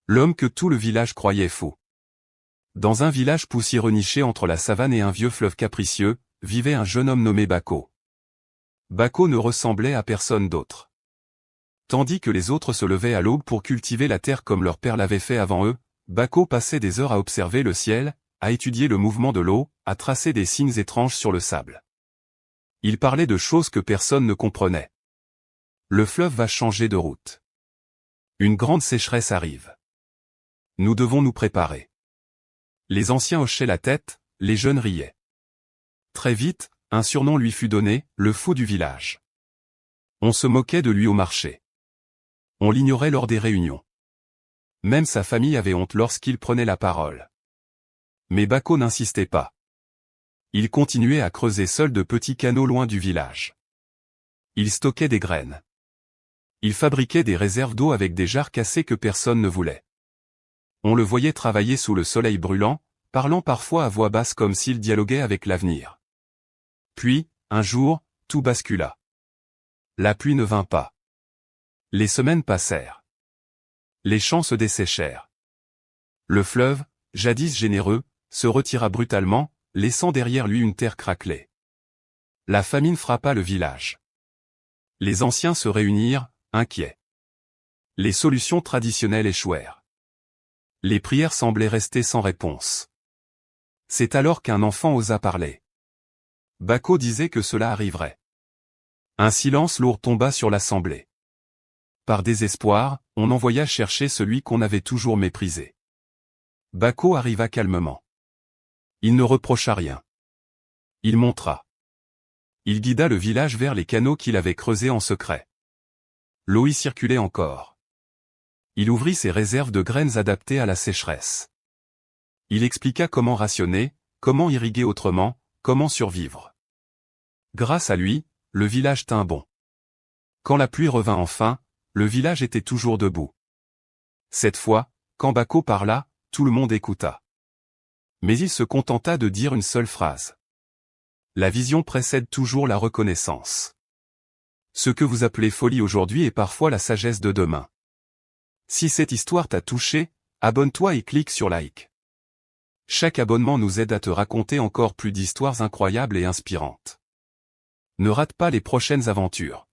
L'homme que tout le village croyait fou. Dans un village poussiéreux niché entre la savane et un vieux fleuve capricieux, vivait un jeune homme nommé Bako. Bako ne ressemblait à personne d'autre. Tandis que les autres se levaient à l'aube pour cultiver la terre comme leur père l'avait fait avant eux, Bako passait des heures à observer le ciel, à étudier le mouvement de l'eau, à tracer des signes étranges sur le sable. Il parlait de choses que personne ne comprenait. Le fleuve va changer de route. Une grande sécheresse arrive. Nous devons nous préparer. Les anciens hochaient la tête, les jeunes riaient. Très vite, un surnom lui fut donné, le fou du village. On se moquait de lui au marché. On l'ignorait lors des réunions. Même sa famille avait honte lorsqu'il prenait la parole. Mais Bako n'insistait pas. Il continuait à creuser seul de petits canaux loin du village. Il stockait des graines. Il fabriquait des réserves d'eau avec des jarres cassées que personne ne voulait. On le voyait travailler sous le soleil brûlant, parlant parfois à voix basse comme s'il dialoguait avec l'avenir. Puis, un jour, tout bascula. La pluie ne vint pas. Les semaines passèrent. Les champs se desséchèrent. Le fleuve, jadis généreux, se retira brutalement, laissant derrière lui une terre craquelée. La famine frappa le village. Les anciens se réunirent, inquiets. Les solutions traditionnelles échouèrent. Les prières semblaient rester sans réponse. C'est alors qu'un enfant osa parler. Bako disait que cela arriverait. Un silence lourd tomba sur l'assemblée. Par désespoir, on envoya chercher celui qu'on avait toujours méprisé. Bako arriva calmement. Il ne reprocha rien. Il montra. Il guida le village vers les canaux qu'il avait creusés en secret. L'eau y circulait encore. Il ouvrit ses réserves de graines adaptées à la sécheresse. Il expliqua comment rationner, comment irriguer autrement, comment survivre. Grâce à lui, le village tint bon. Quand la pluie revint enfin, le village était toujours debout. Cette fois, quand Bako parla, tout le monde écouta. Mais il se contenta de dire une seule phrase. La vision précède toujours la reconnaissance. Ce que vous appelez folie aujourd'hui est parfois la sagesse de demain. Si cette histoire t'a touché, abonne-toi et clique sur like. Chaque abonnement nous aide à te raconter encore plus d'histoires incroyables et inspirantes. Ne rate pas les prochaines aventures.